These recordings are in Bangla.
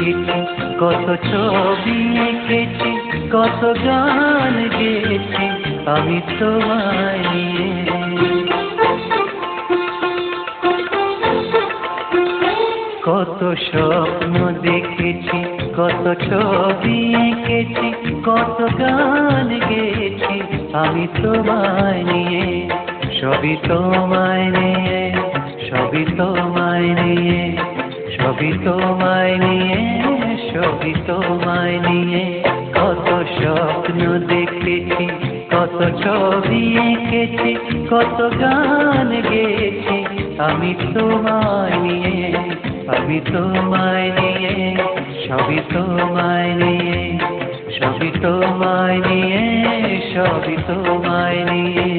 দেখেছি, কত ছবি এঁকেছি, কত গান গেয়েছি আমি তোমায় নিয়ে। কত স্বপ্ন দেখেছি, কত ছবি এঁকেছি, কত গান গেয়েছি আমি তোমায় নিয়ে। সবই তোমায় নিয়ে, সবই তোমায় নিয়ে, সবই তোমায় নিয়ে, সবই তোমায় নিয়ে। কত স্বপ্ন দেখেছি, কত ছবি এঁকেছি, কত গান গেয়েছি আমি তোমায় নিয়ে। আমি তোমায় নিয়ে, সবই তোমায় নিয়ে, সবই তোমায় নিয়ে, সবই তোমায় নিয়ে।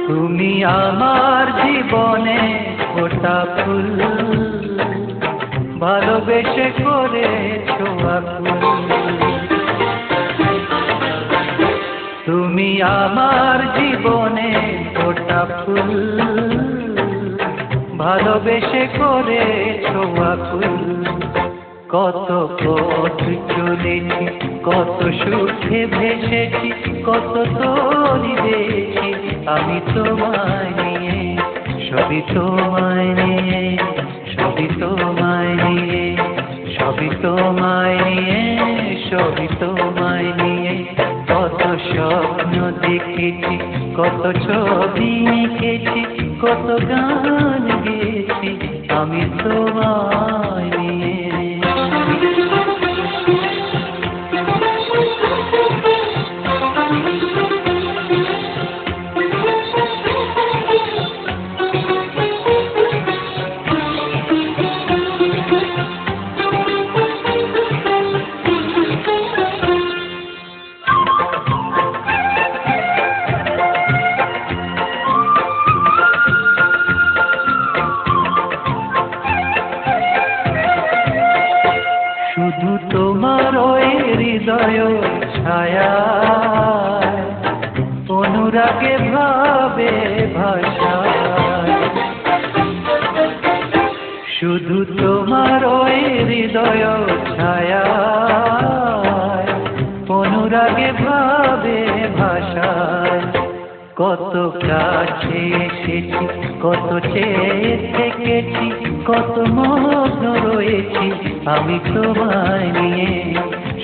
তুমি আমার জীবনে ফোটা ফুল, ভালোবেসে করেছো আকুল। তুমি আমার জীবনে ফোটা ফুল, ভালোবেসে করেছো আকুল। কত পথ চলেছি, কত সুখে ভেসেছি, কত তরি দেখি আমি তোমায় নিয়ে। সবই তোমায় নিয়ে, সবই তোমায় নিয়ে, সবই তোমায় নিয়ে, সবই তোমায় নিয়ে। কত স্বপ্ন দেখেছি, কত ছবি এঁকেছি, কত গান গেয়েছি আমি তোমায় নিয়ে। শুধু তোমার ওই হৃদয় ছায়া, অনুরাগে ভাবে ভাষা। শুধু তোমার ওই হৃদয় ছায়া, অনুরাগে ভাবে ভাষায়। কত কাছে এসেছি, কত চেয়ে থেকেছি, কত মগ্ন রয়েছি আমি তোমায় নিয়ে।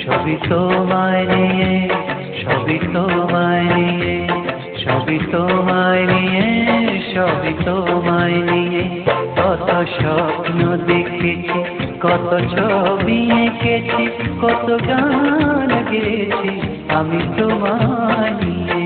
সবই তোমায় নিয়ে, সবই তোমায় নিয়ে, সবই তোমায় নিয়ে, সবই তোমায় নিয়ে। কত স্বপ্ন দেখেছি, কত ছবি এঁকেছি, কত গান গেয়েছি আমি তোমায় নিয়ে।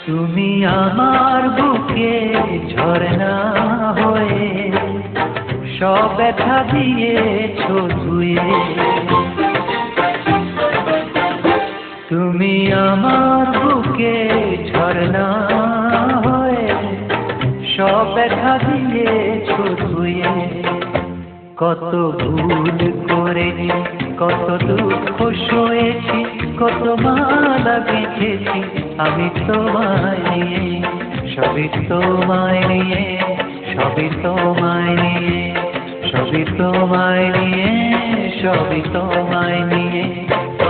তুমি আমার বুকে ঝরনা হয়ে সব ব্যথা দিয়েছো ধুয়ে। তুমি আমার বুকে ঝরনা হয়ে সব ব্যথা দিয়েছো ধুয়ে। কত ভুল করেছি, কত দুঃখ সয়েছি, কত মালা গেঁথেছি আমি তোমায় নিয়ে। সবই তোমায় নিয়ে, সবই তোমায় নিয়ে, সবই তোমায় নিয়ে, সবই তোমায় নিয়ে।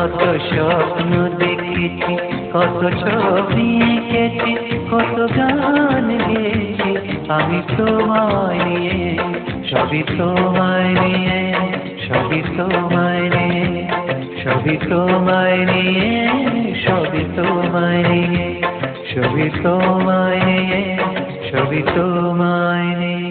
কত স্বপ্ন দেখেছি, কত ছবি এঁকেছি, কত গান গেয়েছি আমি তোমায় নিয়ে, সবই তোমায় নিয়ে, সবই তোমায় নিয়ে, সবই তোমায় নিয়ে, সবই তোমায় নিয়ে, সবই তোমায় নিয়ে, সবই তোমায় নিয়ে।